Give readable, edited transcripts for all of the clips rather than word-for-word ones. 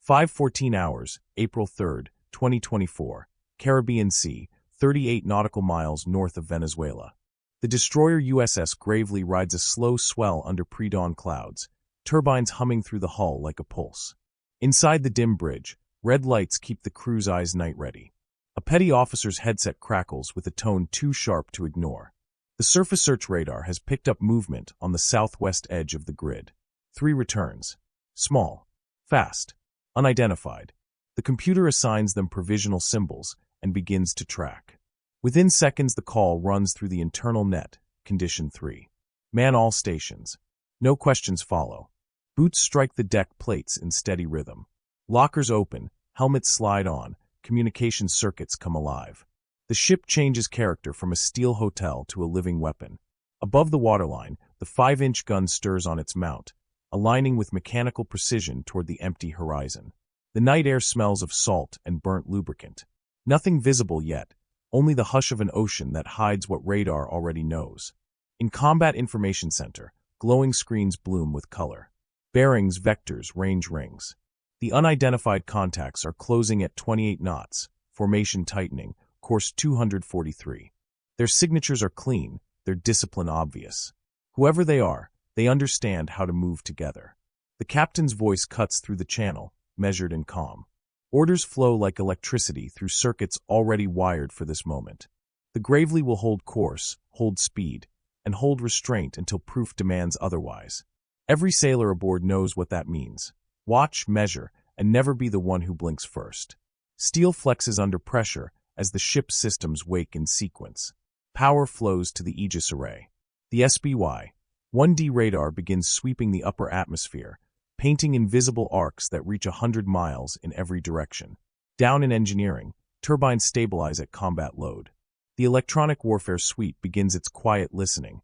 5:14 hours, April 3, 2024, Caribbean Sea, 38 nautical miles north of Venezuela. The destroyer USS Gravely rides a slow swell under pre-dawn clouds, turbines humming through the hull like a pulse. Inside the dim bridge, red lights keep the crew's eyes night-ready. A petty officer's headset crackles with a tone too sharp to ignore. The surface search radar has picked up movement on the southwest edge of the grid. 3 returns. Small, fast, unidentified. The computer assigns them provisional symbols and begins to track. Within seconds, the call runs through the internal net. Condition 3. Man all stations. No questions follow. Boots strike the deck plates in steady rhythm. Lockers open, helmets slide on, communication circuits come alive. The ship changes character from a steel hotel to a living weapon. Above the waterline, the 5-inch gun stirs on its mount, aligning with mechanical precision toward the empty horizon. The night air smells of salt and burnt lubricant. Nothing visible yet, only the hush of an ocean that hides what radar already knows. In Combat Information Center, glowing screens bloom with color. Bearings, vectors, range rings. The unidentified contacts are closing at 28 knots, formation tightening, course 243. Their signatures are clean, their discipline obvious. Whoever they are, they understand how to move together. The captain's voice cuts through the channel, measured and calm. Orders flow like electricity through circuits already wired for this moment. The Gravely will hold course, hold speed, and hold restraint until proof demands otherwise. Every sailor aboard knows what that means. Watch, measure, and never be the one who blinks first. Steel flexes under pressure as the ship's systems wake in sequence. Power flows to the Aegis array. The SBY 1D radar begins sweeping the upper atmosphere, painting invisible arcs that reach 100 miles in every direction. Down in engineering, turbines stabilize at combat load. The electronic warfare suite begins its quiet listening,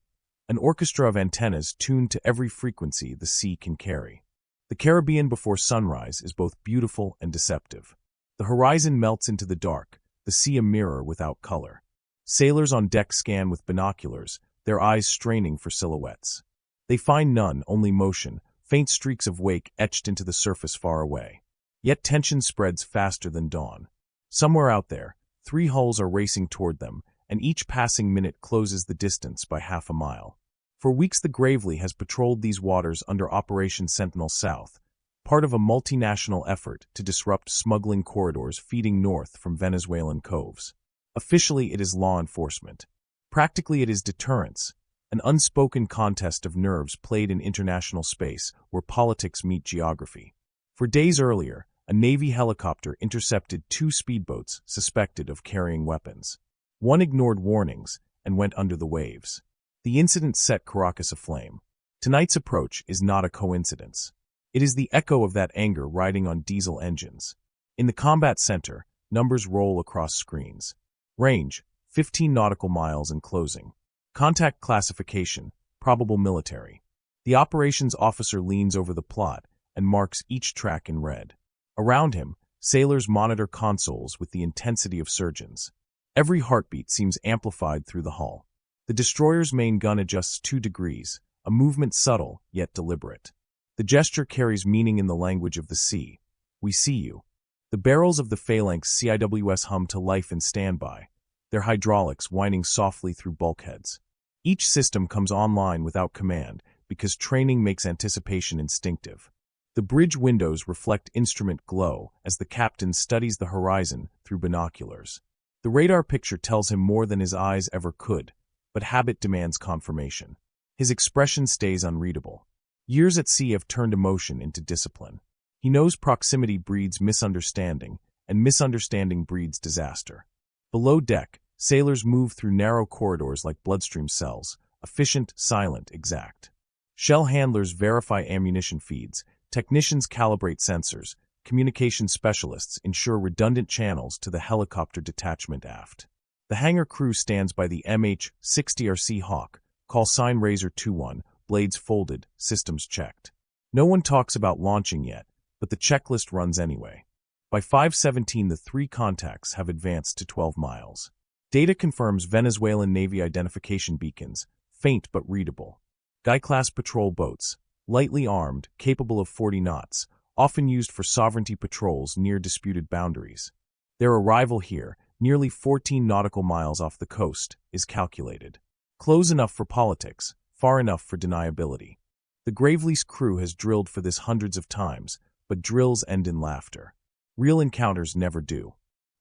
an orchestra of antennas tuned to every frequency the sea can carry. The Caribbean before sunrise is both beautiful and deceptive. The horizon melts into the dark, the sea a mirror without color. Sailors on deck scan with binoculars, their eyes straining for silhouettes. They find none, only motion, faint streaks of wake etched into the surface far away. Yet tension spreads faster than dawn. Somewhere out there, 3 hulls are racing toward them, and each passing minute closes the distance by half a mile. For weeks the Gravely has patrolled these waters under Operation Sentinel South, part of a multinational effort to disrupt smuggling corridors feeding north from Venezuelan coves. Officially, it is law enforcement. Practically, it is deterrence, an unspoken contest of nerves played in international space where politics meet geography. For days earlier, a Navy helicopter intercepted 2 speedboats suspected of carrying weapons. One ignored warnings and went under the waves. The incident set Caracas aflame. Tonight's approach is not a coincidence. It is the echo of that anger riding on diesel engines. In the combat center, numbers roll across screens. Range, 15 nautical miles and closing. Contact classification, probable military. The operations officer leans over the plot and marks each track in red. Around him, sailors monitor consoles with the intensity of surgeons. Every heartbeat seems amplified through the hull. The destroyer's main gun adjusts 2 degrees, a movement subtle yet deliberate. The gesture carries meaning in the language of the sea. We see you. The barrels of the phalanx CIWS hum to life in standby, their hydraulics whining softly through bulkheads. Each system comes online without command because training makes anticipation instinctive. The bridge windows reflect instrument glow as the captain studies the horizon through binoculars. The radar picture tells him more than his eyes ever could, but habit demands confirmation. His expression stays unreadable. Years at sea have turned emotion into discipline. He knows proximity breeds misunderstanding, and misunderstanding breeds disaster. Below deck, sailors move through narrow corridors like bloodstream cells, efficient, silent, exact. Shell handlers verify ammunition feeds, technicians calibrate sensors, communication specialists ensure redundant channels to the helicopter detachment aft. The hangar crew stands by the MH-60RC Hawk, call sign Razor 21, blades folded, systems checked. No one talks about launching yet, but the checklist runs anyway. By 5:17, the 3 contacts have advanced to 12 miles. Data confirms Venezuelan Navy identification beacons, faint but readable. Guy-class patrol boats, lightly armed, capable of 40 knots, often used for sovereignty patrols near disputed boundaries. Their arrival here, nearly 14 nautical miles off the coast, is calculated. Close enough for politics, far enough for deniability. The Gravely's crew has drilled for this hundreds of times, but drills end in laughter. Real encounters never do.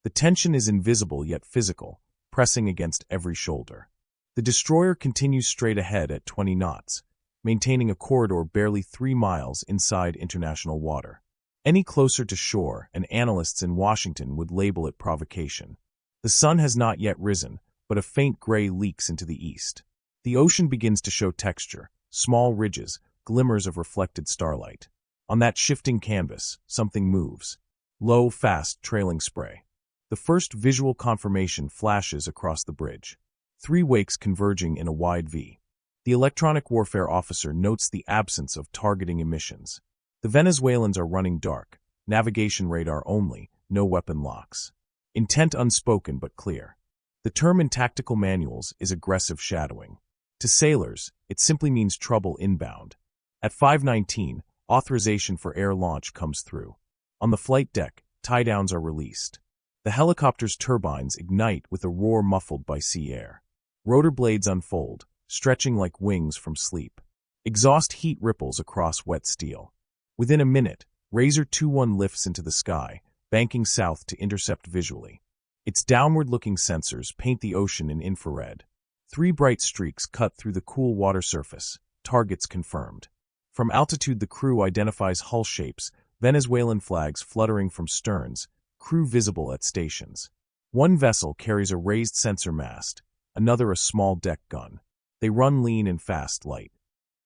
The tension is invisible yet physical, pressing against every shoulder. The destroyer continues straight ahead at 20 knots, maintaining a corridor barely 3 miles inside international water. Any closer to shore, and analysts in Washington would label it provocation. The sun has not yet risen, but a faint gray leaks into the east. The ocean begins to show texture, small ridges, glimmers of reflected starlight. On that shifting canvas, something moves. Low, fast, trailing spray. The first visual confirmation flashes across the bridge. 3 wakes converging in a wide V. The electronic warfare officer notes the absence of targeting emissions. The Venezuelans are running dark, navigation radar only, no weapon locks. Intent unspoken but clear. The term in tactical manuals is aggressive shadowing. To sailors, it simply means trouble inbound. At 5:19, authorization for air launch comes through. On the flight deck, tie-downs are released. The helicopter's turbines ignite with a roar muffled by sea air. Rotor blades unfold, stretching like wings from sleep. Exhaust heat ripples across wet steel. Within a minute, Razor 2-1 lifts into the sky, banking south to intercept visually. Its downward-looking sensors paint the ocean in infrared. 3 bright streaks cut through the cool water surface, targets confirmed. From altitude the crew identifies hull shapes, Venezuelan flags fluttering from sterns, crew visible at stations. One vessel carries a raised sensor mast, another a small deck gun. They run lean and fast light.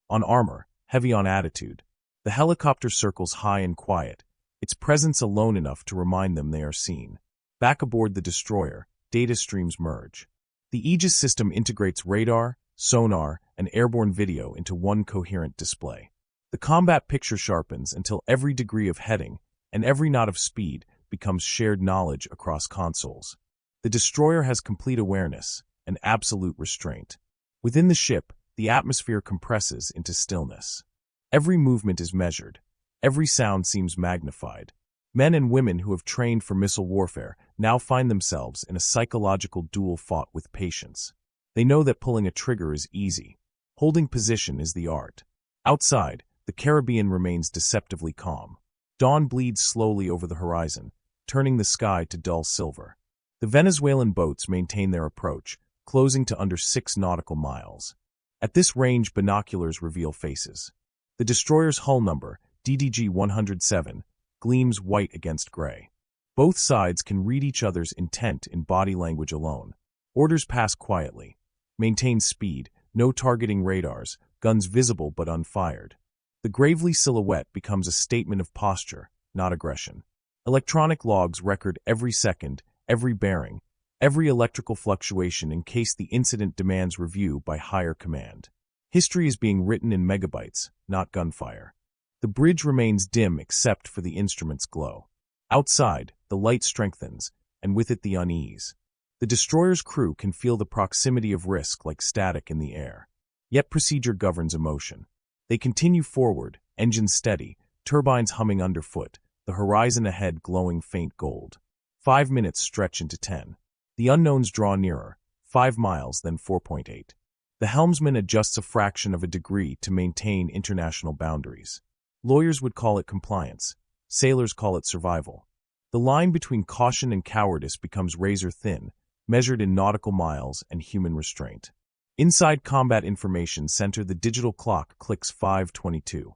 On armor, heavy on attitude. The helicopter circles high and quiet, its presence alone enough to remind them they are seen. Back aboard the destroyer, data streams merge. The Aegis system integrates radar, sonar, and airborne video into one coherent display. The combat picture sharpens until every degree of heading and every knot of speed becomes shared knowledge across consoles. The destroyer has complete awareness, and absolute restraint. Within the ship, the atmosphere compresses into stillness. Every movement is measured. Every sound seems magnified. Men and women who have trained for missile warfare now find themselves in a psychological duel fought with patience. They know that pulling a trigger is easy. Holding position is the art. Outside, the Caribbean remains deceptively calm. Dawn bleeds slowly over the horizon, turning the sky to dull silver. The Venezuelan boats maintain their approach, closing to under 6 nautical miles. At this range, binoculars reveal faces. The destroyer's hull number, DDG 107, gleams white against gray. Both sides can read each other's intent in body language alone. Orders pass quietly. Maintain speed, no targeting radars, guns visible but unfired. The Gravely silhouette becomes a statement of posture, not aggression. Electronic logs record every second, every bearing, every electrical fluctuation in case the incident demands review by higher command. History is being written in megabytes, not gunfire. The bridge remains dim except for the instrument's glow. Outside, the light strengthens, and with it the unease. The destroyer's crew can feel the proximity of risk like static in the air. Yet procedure governs emotion. They continue forward, engines steady, turbines humming underfoot, the horizon ahead glowing faint gold. 5 minutes stretch into 10. The unknowns draw nearer, 5 miles, then 4.8. The helmsman adjusts a fraction of a degree to maintain international boundaries. Lawyers would call it compliance. Sailors call it survival. The line between caution and cowardice becomes razor thin, measured in nautical miles and human restraint. Inside Combat Information Center, the digital clock clicks 5:22.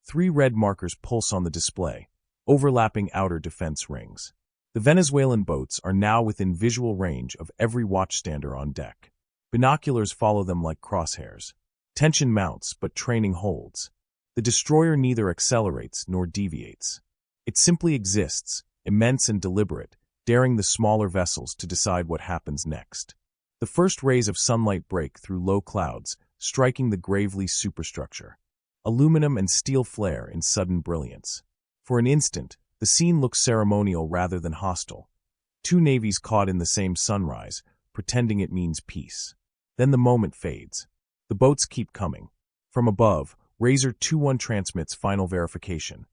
3 red markers pulse on the display, overlapping outer defense rings. The Venezuelan boats are now within visual range of every watchstander on deck. Binoculars follow them like crosshairs. Tension mounts, but training holds. The destroyer neither accelerates nor deviates. It simply exists, immense and deliberate, daring the smaller vessels to decide what happens next. The first rays of sunlight break through low clouds, striking the Gravely superstructure. Aluminum and steel flare in sudden brilliance. For an instant, the scene looks ceremonial rather than hostile. 2 navies caught in the same sunrise, pretending it means peace. Then the moment fades. The boats keep coming. From above, Razor 2-1 transmits final verification.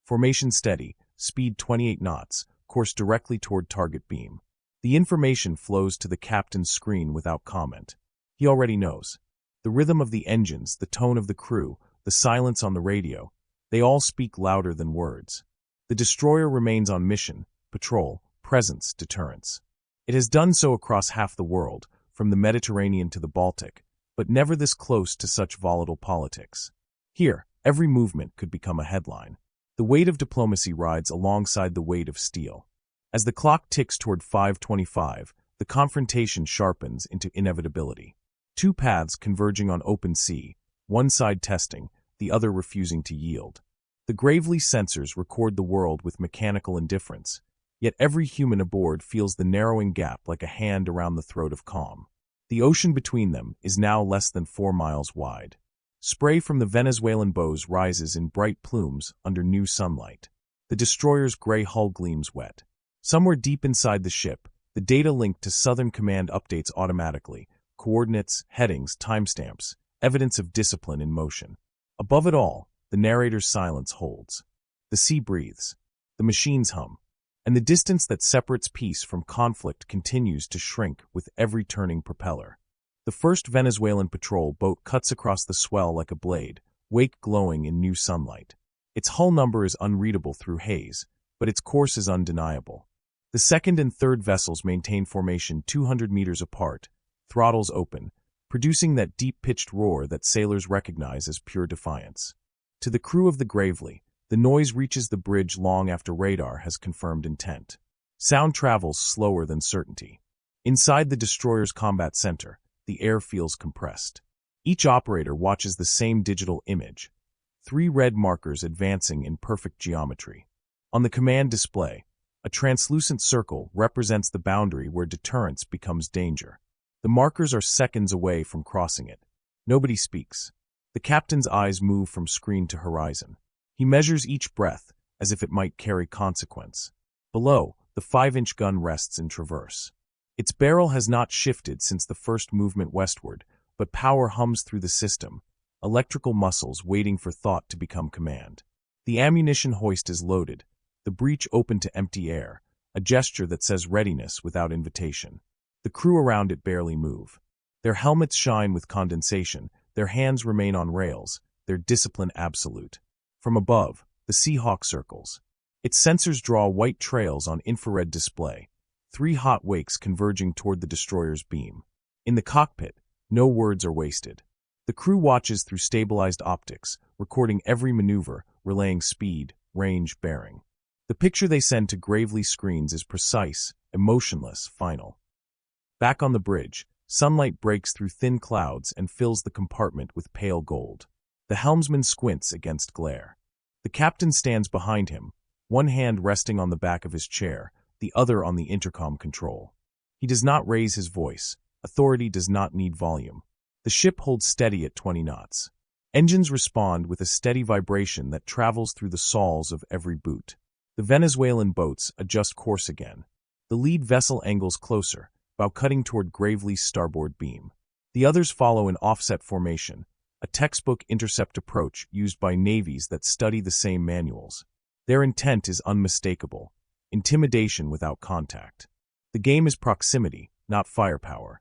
Formation steady, speed 28 knots, course directly toward target beam. The information flows to the captain's screen without comment. He already knows. The rhythm of the engines, the tone of the crew, the silence on the radio, they all speak louder than words. The destroyer remains on mission, patrol, presence, deterrence. It has done so across half the world, from the Mediterranean to the Baltic, but never this close to such volatile politics. Here, every movement could become a headline. The weight of diplomacy rides alongside the weight of steel. As the clock ticks toward 5:25, the confrontation sharpens into inevitability. Two paths converging on open sea, one side testing, the other refusing to yield. The Gravely sensors record the world with mechanical indifference, yet every human aboard feels the narrowing gap like a hand around the throat of calm. The ocean between them is now less than 4 miles wide. Spray from the Venezuelan bows rises in bright plumes under new sunlight. The destroyer's gray hull gleams wet. Somewhere deep inside the ship, the data linked to Southern Command updates automatically, coordinates, headings, timestamps, evidence of discipline in motion. Above it all, the narrator's silence holds. The sea breathes. The machines hum. And the distance that separates peace from conflict continues to shrink with every turning propeller. The first Venezuelan patrol boat cuts across the swell like a blade, wake glowing in new sunlight. Its hull number is unreadable through haze, but its course is undeniable. The second and third vessels maintain formation 200 meters apart, throttles open, producing that deep-pitched roar that sailors recognize as pure defiance. To the crew of the Gravely, the noise reaches the bridge long after radar has confirmed intent. Sound travels slower than certainty. Inside the destroyer's combat center, the air feels compressed. Each operator watches the same digital image, 3 red markers advancing in perfect geometry. On the command display, a translucent circle represents the boundary where deterrence becomes danger. The markers are seconds away from crossing it. Nobody speaks. The captain's eyes move from screen to horizon. He measures each breath as if it might carry consequence. Below, the 5-inch gun rests in traverse. Its barrel has not shifted since the first movement westward, but power hums through the system, electrical muscles waiting for thought to become command. The ammunition hoist is loaded, the breech open to empty air, a gesture that says readiness without invitation. The crew around it barely move. Their helmets shine with condensation, their hands remain on rails, their discipline absolute. From above, the Seahawk circles. Its sensors draw white trails on infrared display, 3 hot wakes converging toward the destroyer's beam. In the cockpit, no words are wasted. The crew watches through stabilized optics, recording every maneuver, relaying speed, range, bearing. The picture they send to Gravely screens is precise, emotionless, final. Back on the bridge, sunlight breaks through thin clouds and fills the compartment with pale gold. The helmsman squints against glare. The captain stands behind him, one hand resting on the back of his chair, the other on the intercom control. He does not raise his voice. Authority does not need volume. The ship holds steady at 20 knots. Engines respond with a steady vibration that travels through the soles of every boot. The Venezuelan boats adjust course again. The lead vessel angles closer, bow cutting toward Gravely's starboard beam. The others follow in offset formation, a textbook intercept approach used by navies that study the same manuals. Their intent is unmistakable: intimidation without contact. The game is proximity, not firepower.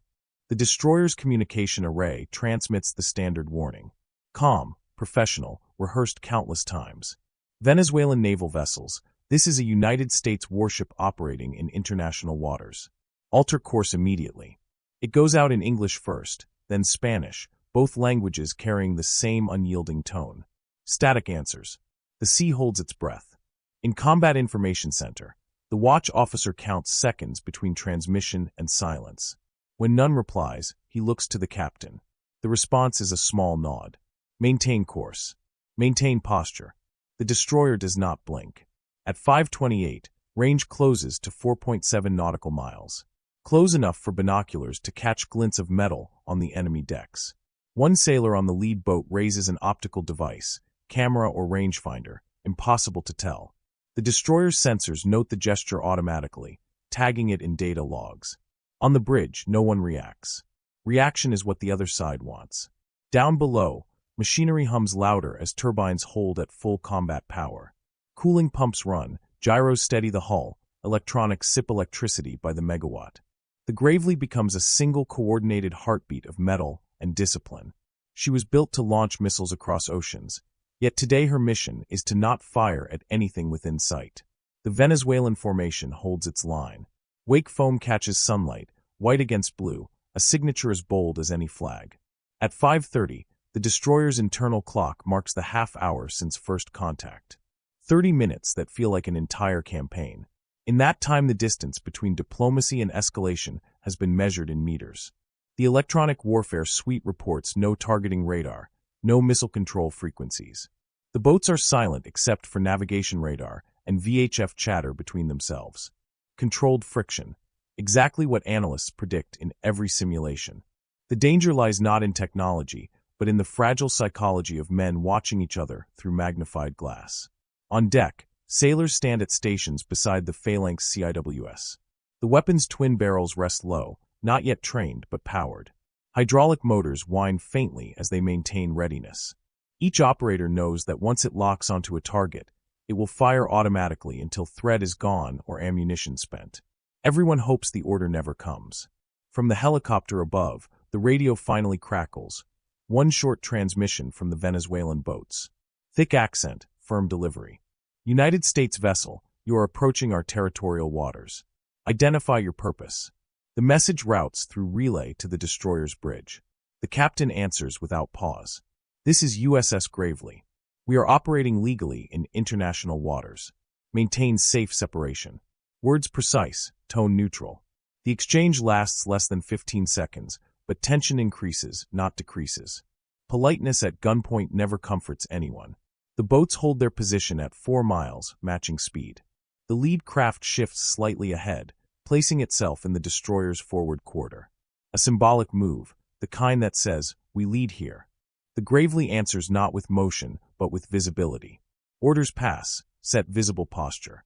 The destroyer's communication array transmits the standard warning. Calm, professional, rehearsed countless times. Venezuelan naval vessels, this is a United States warship operating in international waters. Alter course immediately. It goes out in English first, then Spanish, both languages carrying the same unyielding tone. Static answers. The sea holds its breath. In Combat Information Center, the watch officer counts seconds between transmission and silence. When none replies, he looks to the captain. The response is a small nod. Maintain course. Maintain posture. The destroyer does not blink. At 5:28, range closes to 4.7 nautical miles. Close enough for binoculars to catch glints of metal on the enemy decks. One sailor on the lead boat raises an optical device, camera or rangefinder, impossible to tell. The destroyer's sensors note the gesture automatically, tagging it in data logs. On the bridge, no one reacts. Reaction is what the other side wants. Down below, machinery hums louder as turbines hold at full combat power. Cooling pumps run, gyros steady the hull, electronics sip electricity by the megawatt. The Gravely becomes a single coordinated heartbeat of metal and discipline. She was built to launch missiles across oceans, yet today her mission is to not fire at anything within sight. The Venezuelan formation holds its line. Wake foam catches sunlight, white against blue, a signature as bold as any flag. At 5:30, the destroyer's internal clock marks the half-hour since first contact. 30 minutes that feel like an entire campaign. In that time, the distance between diplomacy and escalation has been measured in meters. The electronic warfare suite reports no targeting radar, no missile control frequencies. The boats are silent except for navigation radar and VHF chatter between themselves. Controlled friction, exactly what analysts predict in every simulation. The danger lies not in technology, but in the fragile psychology of men watching each other through magnified glass. On deck, sailors stand at stations beside the phalanx CIWS. The weapon's twin barrels rest low, not yet trained but powered. Hydraulic motors whine faintly as they maintain readiness. Each operator knows that once it locks onto a target, it will fire automatically until thread is gone or ammunition spent. Everyone hopes the order never comes. From the helicopter above, the radio finally crackles. One short transmission from the Venezuelan boats. Thick accent, firm delivery. United States vessel, you are approaching our territorial waters. Identify your purpose. The message routes through relay to the destroyer's bridge. The captain answers without pause. This is USS Gravely. We are operating legally in international waters. Maintain safe separation. Words precise, tone neutral. The exchange lasts less than 15 seconds, but tension increases, not decreases. Politeness at gunpoint never comforts anyone. The boats hold their position at 4 miles, matching speed. The lead craft shifts slightly ahead, placing itself in the destroyer's forward quarter. A symbolic move, the kind that says, "We lead here." The Gravely answers not with motion, but with visibility. Orders pass, set visible posture.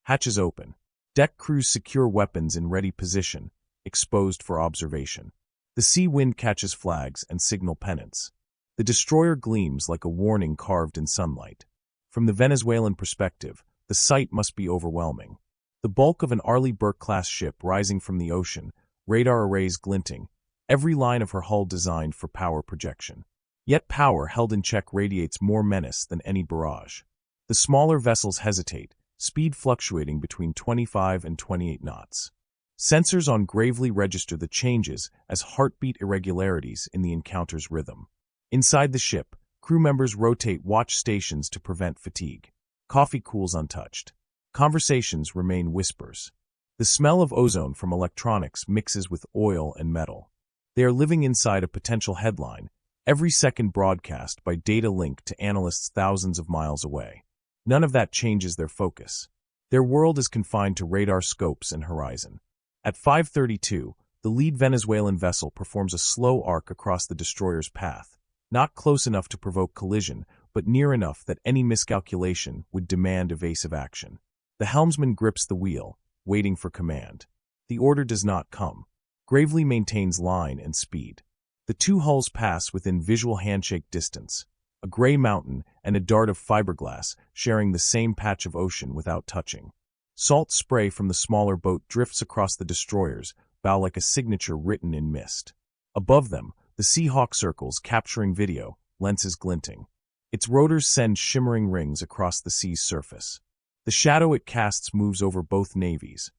Hatches open. Deck crews secure weapons in ready position, exposed for observation. The sea wind catches flags and signal pennants. The destroyer gleams like a warning carved in sunlight. From the Venezuelan perspective, the sight must be overwhelming. The bulk of an Arleigh Burke-class ship rising from the ocean, radar arrays glinting, every line of her hull designed for power projection. Yet power held in check radiates more menace than any barrage. The smaller vessels hesitate, speed fluctuating between 25 and 28 knots. Sensors on Gravely register the changes as heartbeat irregularities in the encounter's rhythm. Inside the ship, crew members rotate watch stations to prevent fatigue. Coffee cools untouched. Conversations remain whispers. The smell of ozone from electronics mixes with oil and metal. They are living inside a potential headline, every second broadcast by data link to analysts thousands of miles away. None of that changes their focus. Their world is confined to radar scopes and horizon. At 5:32, the lead Venezuelan vessel performs a slow arc across the destroyer's path, not close enough to provoke collision, but near enough that any miscalculation would demand evasive action. The helmsman grips the wheel, waiting for command. The order does not come. Gravely maintains line and speed. The two hulls pass within visual handshake distance, a gray mountain and a dart of fiberglass sharing the same patch of ocean without touching. Salt spray from the smaller boat drifts across the destroyer's bow like a signature written in mist. Above them, the Seahawk circles, capturing video, lenses glinting. Its rotors send shimmering rings across the sea's surface. The shadow it casts moves over both navies,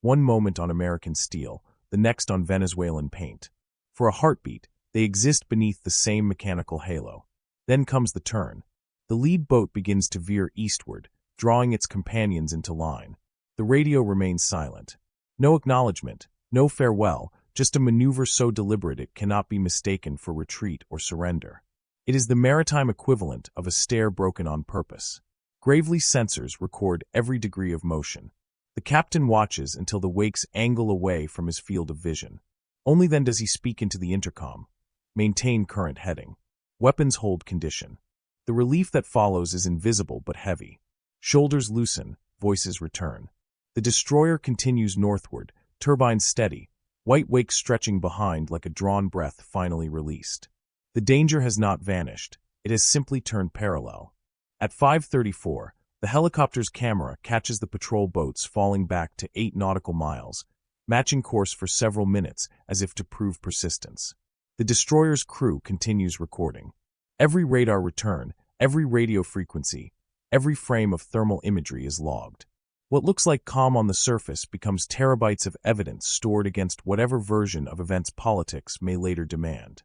one moment on American steel, the next on Venezuelan paint. For a heartbeat, they exist beneath the same mechanical halo. Then comes the turn. The lead boat begins to veer eastward, drawing its companions into line. The radio remains silent. No acknowledgement, no farewell, just a maneuver so deliberate it cannot be mistaken for retreat or surrender. It is the maritime equivalent of a stare broken on purpose. Gravely sensors record every degree of motion. The captain watches until the wakes angle away from his field of vision. Only then does he speak into the intercom. Maintain current heading. Weapons hold condition. The relief that follows is invisible but heavy. Shoulders loosen, voices return. The destroyer continues northward, turbines steady, white wake stretching behind like a drawn breath finally released. The danger has not vanished, it has simply turned parallel. At 5:34, The helicopter's camera catches the patrol boats falling back to 8 nautical miles, matching course for several minutes as if to prove persistence. The destroyer's crew continues recording. Every radar return, every radio frequency, every frame of thermal imagery is logged. What looks like calm on the surface becomes terabytes of evidence stored against whatever version of events politics may later demand.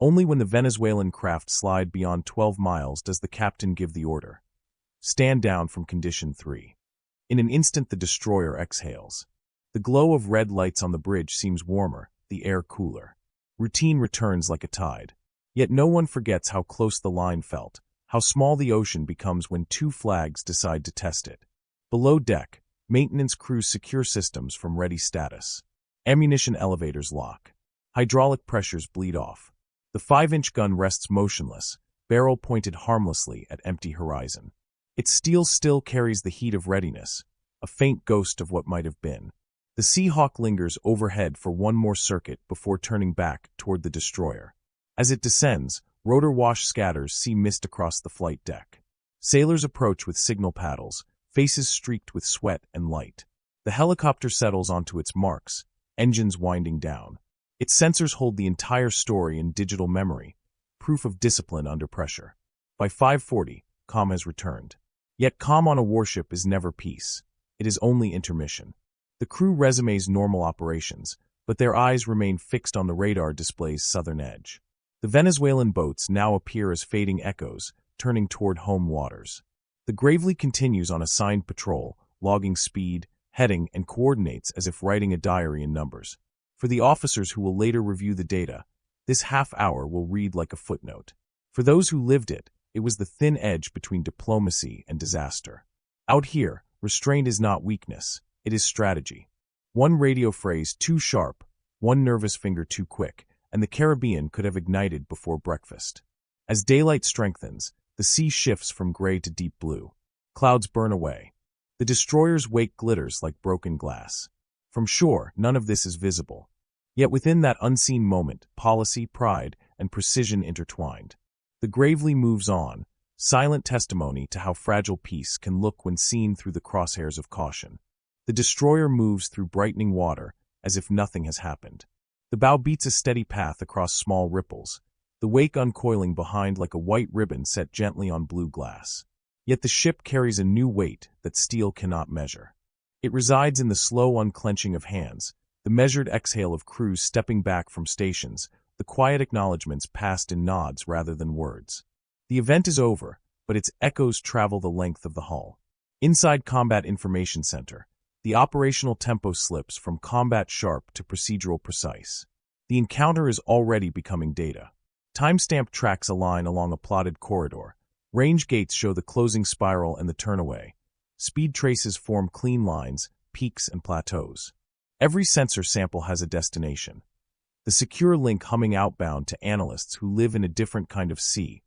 Only when the Venezuelan craft slide beyond 12 miles does the captain give the order. Stand down from condition 3. In an instant the destroyer exhales. The glow of red lights on the bridge seems warmer, the air cooler. Routine returns like a tide. Yet no one forgets how close the line felt, how small the ocean becomes when 2 flags decide to test it. Below deck, maintenance crews secure systems from ready status. Ammunition elevators lock. Hydraulic pressures bleed off. The 5-inch gun rests motionless, barrel pointed harmlessly at empty horizon. Its steel still carries the heat of readiness, a faint ghost of what might have been. The Seahawk lingers overhead for one more circuit before turning back toward the destroyer. As it descends, rotor wash scatters see mist across the flight deck. Sailors approach with signal paddles, faces streaked with sweat and light. The helicopter settles onto its marks, engines winding down. Its sensors hold the entire story in digital memory, proof of discipline under pressure. By 5:40, calm has returned. Yet calm on a warship is never peace. It is only intermission. The crew resumes normal operations, but their eyes remain fixed on the radar display's southern edge. The Venezuelan boats now appear as fading echoes, turning toward home waters. The Gravely continues on assigned patrol, logging speed, heading, and coordinates as if writing a diary in numbers. For the officers who will later review the data, this half-hour will read like a footnote. For those who lived it, it was the thin edge between diplomacy and disaster. Out here, restraint is not weakness, it is strategy. One radio phrase too sharp, one nervous finger too quick, and the Caribbean could have ignited before breakfast. As daylight strengthens, the sea shifts from gray to deep blue. Clouds burn away. The destroyer's wake glitters like broken glass. From shore, none of this is visible. Yet within that unseen moment, policy, pride, and precision intertwined. The Gravely moves on, silent testimony to how fragile peace can look when seen through the crosshairs of caution. The destroyer moves through brightening water, as if nothing has happened. The bow beats a steady path across small ripples, the wake uncoiling behind like a white ribbon set gently on blue glass. Yet the ship carries a new weight that steel cannot measure. It resides in the slow unclenching of hands, the measured exhale of crews stepping back from stations, the quiet acknowledgments passed in nods rather than words. The event is over, but its echoes travel the length of the hull. Inside Combat Information Center, the operational tempo slips from combat sharp to procedural precise. The encounter is already becoming data. Timestamp tracks align along a plotted corridor. Range gates show the closing spiral and the turnaway. Speed traces form clean lines, peaks, and plateaus. Every sensor sample has a destination. The secure link humming outbound to analysts who live in a different kind of sea,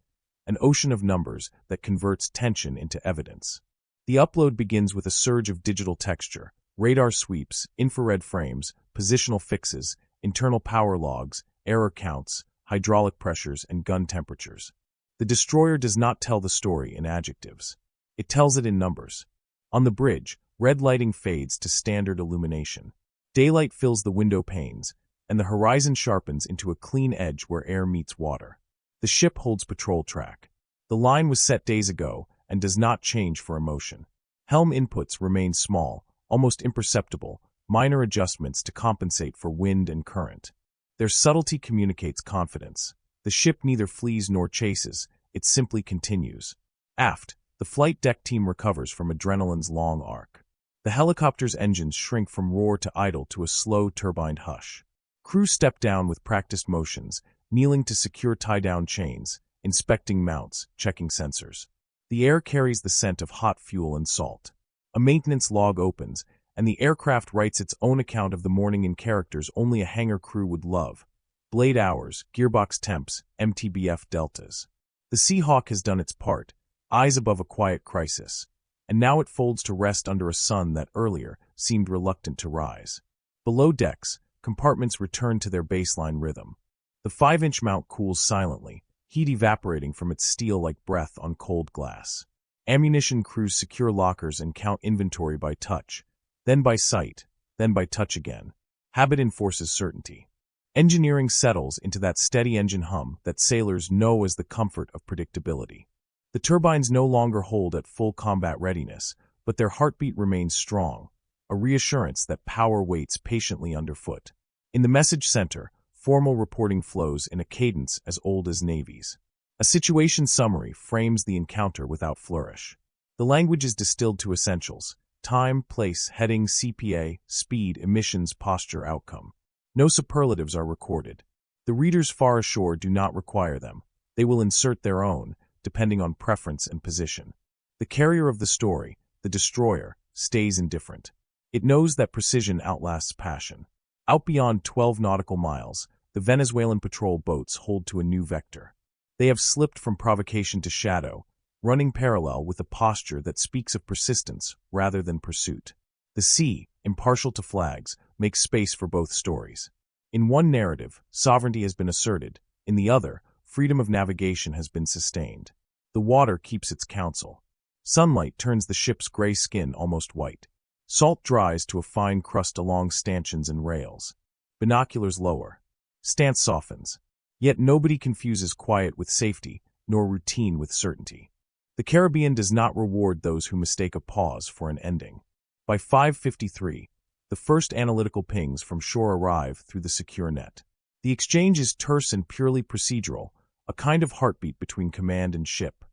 an ocean of numbers that converts tension into evidence. The upload begins with a surge of digital texture, radar sweeps, infrared frames, positional fixes, internal power logs, error counts, hydraulic pressures, and gun temperatures. The destroyer does not tell the story in adjectives. It tells it in numbers. On the bridge, red lighting fades to standard illumination. Daylight fills the window panes, and the horizon sharpens into a clean edge where air meets water. The ship holds patrol track. The line was set days ago and does not change for emotion. Helm inputs remain small, almost imperceptible, minor adjustments to compensate for wind and current. Their subtlety communicates confidence. The ship neither flees nor chases, it simply continues. Aft, the flight deck team recovers from adrenaline's long arc. The helicopter's engines shrink from roar to idle to a slow turbined hush. Crew step down with practiced motions, kneeling to secure tie-down chains, inspecting mounts, checking sensors. The air carries the scent of hot fuel and salt. A maintenance log opens, and the aircraft writes its own account of the morning in characters only a hangar crew would love. Blade hours, gearbox temps, MTBF deltas. The Seahawk has done its part, eyes above a quiet crisis, and now it folds to rest under a sun that earlier seemed reluctant to rise. Below decks, compartments return to their baseline rhythm. The 5-inch mount cools silently, heat evaporating from its steel like breath on cold glass. Ammunition crews secure lockers and count inventory by touch, then by sight, then by touch again. Habit enforces certainty. Engineering settles into that steady engine hum that sailors know as the comfort of predictability. The turbines no longer hold at full combat readiness, but their heartbeat remains strong, a reassurance that power waits patiently underfoot. In the message center, formal reporting flows in a cadence as old as navies. A situation summary frames the encounter without flourish. The language is distilled to essentials: time, place, heading, CPA, speed, emissions, posture, outcome. No superlatives are recorded. The readers far ashore do not require them. They will insert their own, depending on preference and position. The carrier of the story, the destroyer, stays indifferent. It knows that precision outlasts passion. Out beyond 12 nautical miles, the Venezuelan patrol boats hold to a new vector. They have slipped from provocation to shadow, running parallel with a posture that speaks of persistence rather than pursuit. The sea, impartial to flags, makes space for both stories. In one narrative, sovereignty has been asserted. In the other, freedom of navigation has been sustained. The water keeps its counsel. Sunlight turns the ship's gray skin almost white. Salt dries to a fine crust along stanchions and rails. Binoculars lower. Stance softens. Yet nobody confuses quiet with safety, nor routine with certainty. The Caribbean does not reward those who mistake a pause for an ending. By 5:53, the first analytical pings from shore arrive through the secure net. The exchange is terse and purely procedural, a kind of heartbeat between command and ship.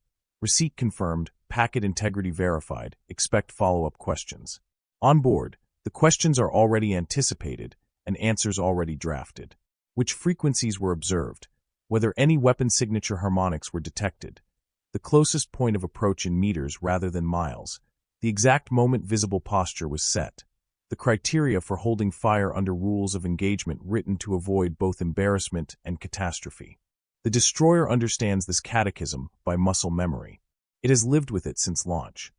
Receipt confirmed, packet integrity verified, expect follow-up questions. On board, the questions are already anticipated and answers already drafted. Which frequencies were observed, whether any weapon signature harmonics were detected, the closest point of approach in meters rather than miles, the exact moment visible posture was set, the criteria for holding fire under rules of engagement written to avoid both embarrassment and catastrophe. The destroyer understands this catechism by muscle memory. It has lived with it since launch.